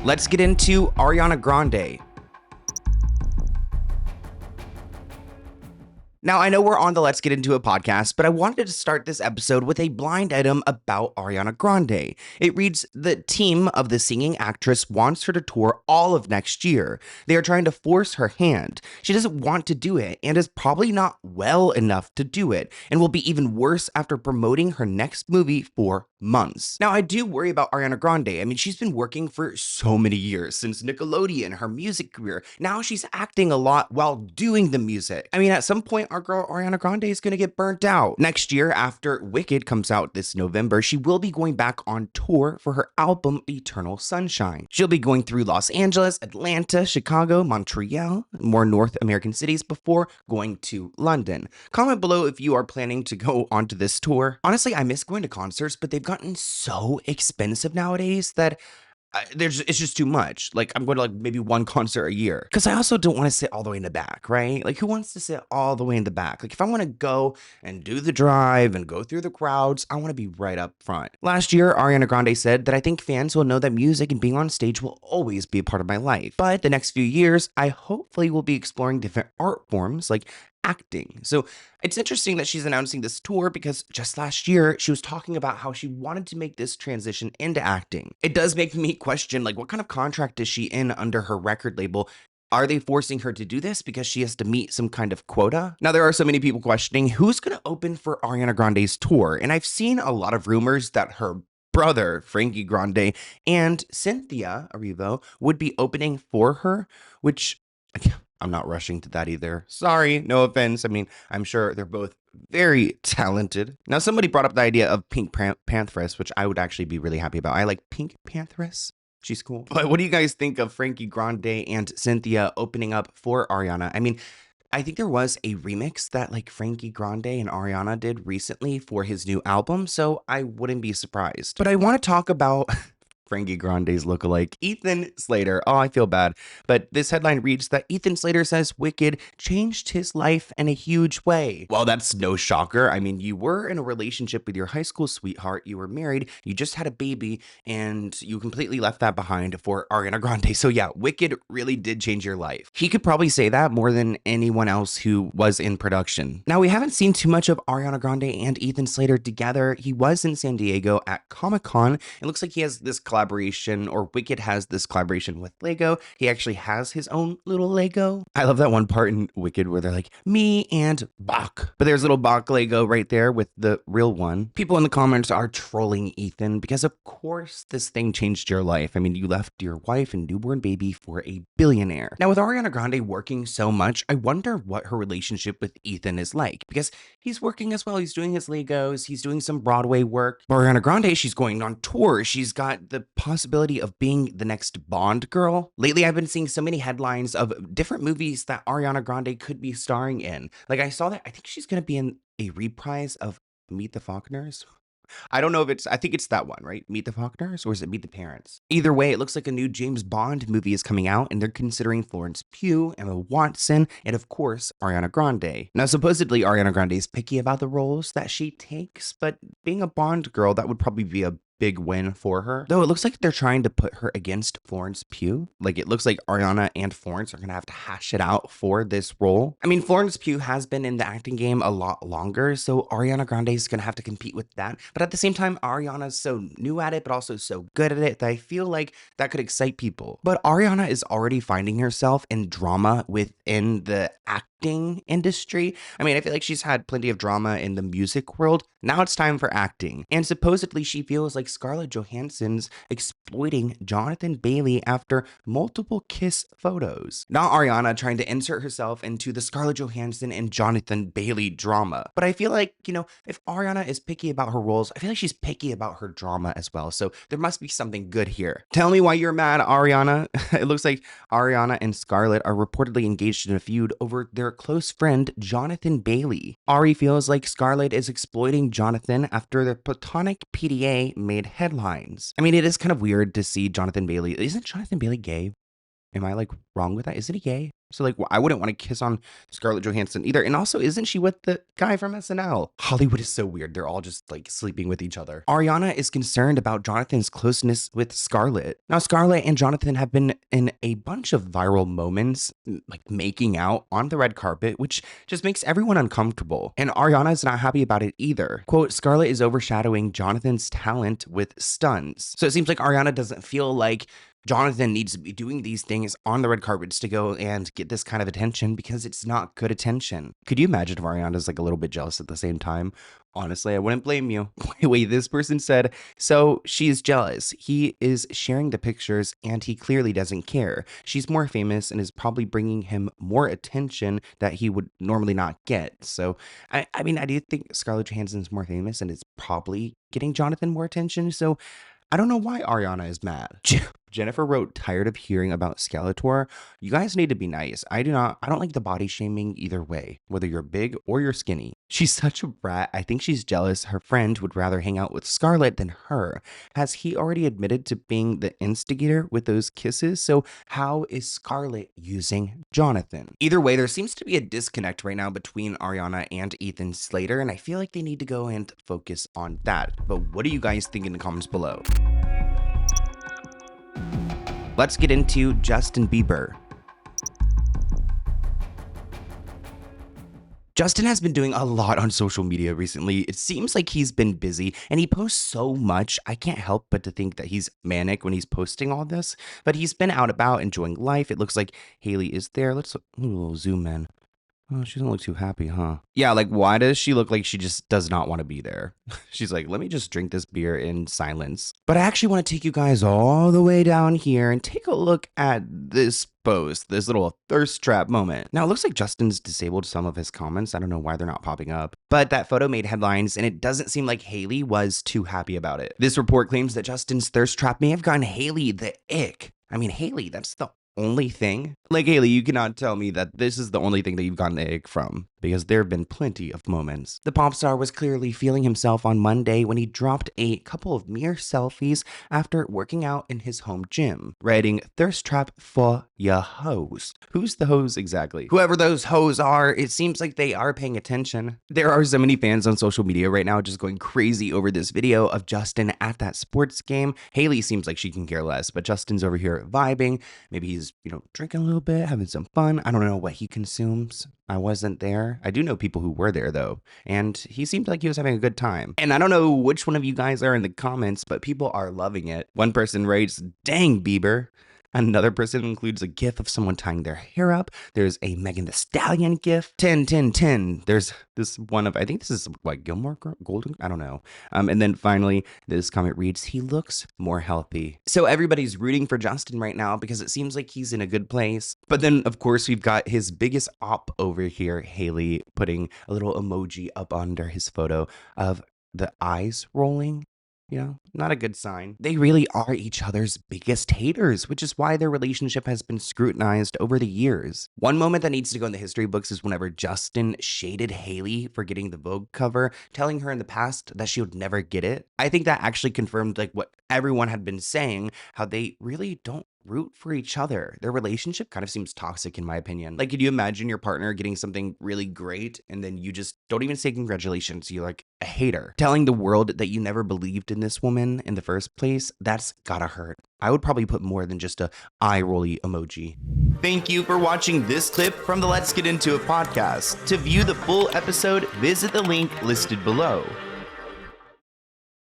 let's get into Ariana Grande. Now, I know we're on the Let's Get Into It podcast, but I wanted to start this episode with a blind item about Ariana Grande. It reads, the team of the singing actress wants her to tour all of next year. They are trying to force her hand. She doesn't want to do it and is probably not well enough to do it, and will be even worse after promoting her next movie for months. Now, I do worry about Ariana Grande. I mean, she's been working for so many years, since Nickelodeon, her music career. Now she's acting a lot while doing the music. I mean, at some point, our girl Ariana Grande is going to get burnt out. Next year, after Wicked comes out this November, she will be going back on tour for her album Eternal Sunshine. She'll be going through Los Angeles, Atlanta, Chicago, Montreal, more North American cities before going to London. Comment below if you are planning to go onto this tour. Honestly, I miss going to concerts, but they've gotten so expensive nowadays that it's just too much. Like, I'm going to maybe one concert a year, because I also don't want to sit all the way in the back, right? Like, who wants to sit all the way in the back? Like, if I want to go and do the drive and go through the crowds, I want to be right up front. Last year, Ariana Grande said that I think fans will know that music and being on stage will always be a part of my life. But the next few years, I hopefully will be exploring different art forms like acting. So it's interesting that she's announcing this tour, because just last year she was talking about how she wanted to make this transition into acting. It does make me question, like, what kind of contract is she in under her record label? Are they forcing her to do this because she has to meet some kind of quota? Now, there are so many people questioning who's going to open for Ariana Grande's tour, and I've seen a lot of rumors that her brother, Frankie Grande, and Cynthia Erivo would be opening for her, which I'm not rushing to that either. Sorry, no offense. I mean, I'm sure they're both very talented. Now, somebody brought up the idea of Pink Pantheress, which I would actually be really happy about. I like Pink Pantheress. She's cool. But what do you guys think of Frankie Grande and Cynthia opening up for Ariana? I mean, I think there was a remix that Frankie Grande and Ariana did recently for his new album, so I wouldn't be surprised. But I want to talk about Frankie Grande's lookalike, Ethan Slater. Oh, I feel bad. But this headline reads that Ethan Slater says Wicked changed his life in a huge way. Well, that's no shocker. I mean, you were in a relationship with your high school sweetheart. You were married. You just had a baby, and you completely left that behind for Ariana Grande. So yeah, Wicked really did change your life. He could probably say that more than anyone else who was in production. Now, we haven't seen too much of Ariana Grande and Ethan Slater together. He was in San Diego at Comic-Con. It looks like he has this collaboration, or Wicked has this collaboration with Lego. He actually has his own little Lego. I love that one part in Wicked where they're like, me and Bach. But there's little Bach Lego right there with the real one. People in the comments are trolling Ethan because, of course, this thing changed your life. I mean, you left your wife and newborn baby for a billionaire. Now, with Ariana Grande working so much, I wonder what her relationship with Ethan is like, because he's working as well. He's doing his Legos. He's doing some Broadway work. Ariana Grande, she's going on tour. She's got the possibility of being the next Bond girl. Lately, I've been seeing so many headlines of different movies that Ariana Grande could be starring in. Like, I saw that, I think she's going to be in a reprise of Meet the Faulkners. I don't know if I think it's that one, right? Meet the Faulkners, or is it Meet the Parents? Either way, it looks like a new James Bond movie is coming out, and they're considering Florence Pugh, Emma Watson, and of course, Ariana Grande. Now, supposedly, Ariana Grande is picky about the roles that she takes, but being a Bond girl, that would probably be a big win for her. Though it looks like they're trying to put her against Florence Pugh. Like, it looks like Ariana and Florence are gonna have to hash it out for this role. I mean, Florence Pugh has been in the acting game a lot longer, so Ariana Grande is gonna have to compete with that. But at the same time, Ariana's so new at it, but also so good at it, that I feel like that could excite people. But Ariana is already finding herself in drama within the acting industry. I mean, I feel like she's had plenty of drama in the music world. Now it's time for acting. And supposedly she feels like Scarlett Johansson's exploiting Jonathan Bailey after multiple kiss photos. Not Ariana trying to insert herself into the Scarlett Johansson and Jonathan Bailey drama. But I feel like, if Ariana is picky about her roles, I feel like she's picky about her drama as well. So there must be something good here. Tell me why you're mad, Ariana. It looks like Ariana and Scarlett are reportedly engaged in a feud over their close friend, Jonathan Bailey. Ari feels like Scarlett is exploiting Jonathan after their platonic PDA made headlines. I mean, it is kind of weird to see Jonathan Bailey. Isn't Jonathan Bailey gay? Am I wrong with that? Isn't he gay? So, like, I wouldn't want to kiss on Scarlett Johansson either. And also, isn't she with the guy from SNL? Hollywood is so weird. They're all just like sleeping with each other. Ariana is concerned about Jonathan's closeness with Scarlett. Now, Scarlett and Jonathan have been in a bunch of viral moments, like making out on the red carpet, which just makes everyone uncomfortable. And Ariana is not happy about it either. Quote, Scarlett is overshadowing Jonathan's talent with stunts. So it seems like Ariana doesn't feel like Jonathan needs to be doing these things on the red carpets to go and get this kind of attention because it's not good attention. Could you imagine if Ariana's like a little bit jealous at the same time? Honestly, I wouldn't blame you. Wait, this person said, so she is jealous. He is sharing the pictures and he clearly doesn't care. She's more famous and is probably bringing him more attention that he would normally not get. So, I mean, I do think Scarlett Johansson's more famous and is probably getting Jonathan more attention. So, I don't know why Ariana is mad. Jennifer wrote, tired of hearing about Skeletor. You guys need to be nice. I don't like the body shaming either way, whether you're big or you're skinny. She's such a brat. I think she's jealous her friend would rather hang out with Scarlett than her. Has he already admitted to being the instigator with those kisses? So how is Scarlett using Jonathan? Either way, there seems to be a disconnect right now between Ariana and Ethan Slater, and I feel like they need to go and focus on that. But what do you guys think in the comments below? Let's get into Justin Bieber. Justin has been doing a lot on social media recently. It seems like he's been busy and he posts so much. I can't help but to think that he's manic when he's posting all this, but he's been out about enjoying life. It looks like Haley is there. Let's zoom in. Oh, she doesn't look too happy, huh? Yeah, like, why does she look like she just does not want to be there? She's like, let me just drink this beer in silence. But I actually want to take you guys all the way down here and take a look at this post, this little thirst trap moment. Now, it looks like Justin's disabled some of his comments. I don't know why they're not popping up. But that photo made headlines, and it doesn't seem like Haley was too happy about it. This report claims that Justin's thirst trap may have gotten Haley the ick. I mean, Haley, that's the only thing? Like, Haley, you cannot tell me that this is the only thing that you've gotten the ick from, because there have been plenty of moments. The pop star was clearly feeling himself on Monday when he dropped a couple of mere selfies after working out in his home gym, writing, thirst trap for ya hoes. Who's the hoes exactly? Whoever those hoes are, it seems like they are paying attention. There are so many fans on social media right now just going crazy over this video of Justin at that sports game. Haley seems like she can care less, but Justin's over here vibing. Maybe he's, drinking a little bit, having some fun. I don't know what he consumes. I wasn't there. I do know people who were there though, and he seemed like he was having a good time. And I don't know which one of you guys are in the comments, but people are loving it. One person writes, dang Bieber. Another person includes a gif of someone tying their hair up. There's a Megan Thee Stallion gif. 10, 10, 10. There's this one of, I think this is what, Gilmore Golden? I don't know. And then finally, this comment reads, he looks more healthy. So everybody's rooting for Justin right now because it seems like he's in a good place. But then, of course, we've got his biggest op over here, Haley, putting a little emoji up under his photo of the eyes rolling. Not a good sign. They really are each other's biggest haters, which is why their relationship has been scrutinized over the years. One moment that needs to go in the history books is whenever Justin shaded Haley for getting the Vogue cover, telling her in the past that she would never get it. I think that actually confirmed like what everyone had been saying, how they really don't root for each other. Their relationship kind of seems toxic in my opinion. Like, could you imagine your partner getting something really great and then you just don't even say congratulations? You're like a hater. Telling the world that you never believed in this woman in the first place, that's gotta hurt. I would probably put more than just a eye rolly emoji. Thank you for watching this clip from the Let's Get Into It podcast. To view the full episode, visit the link listed below.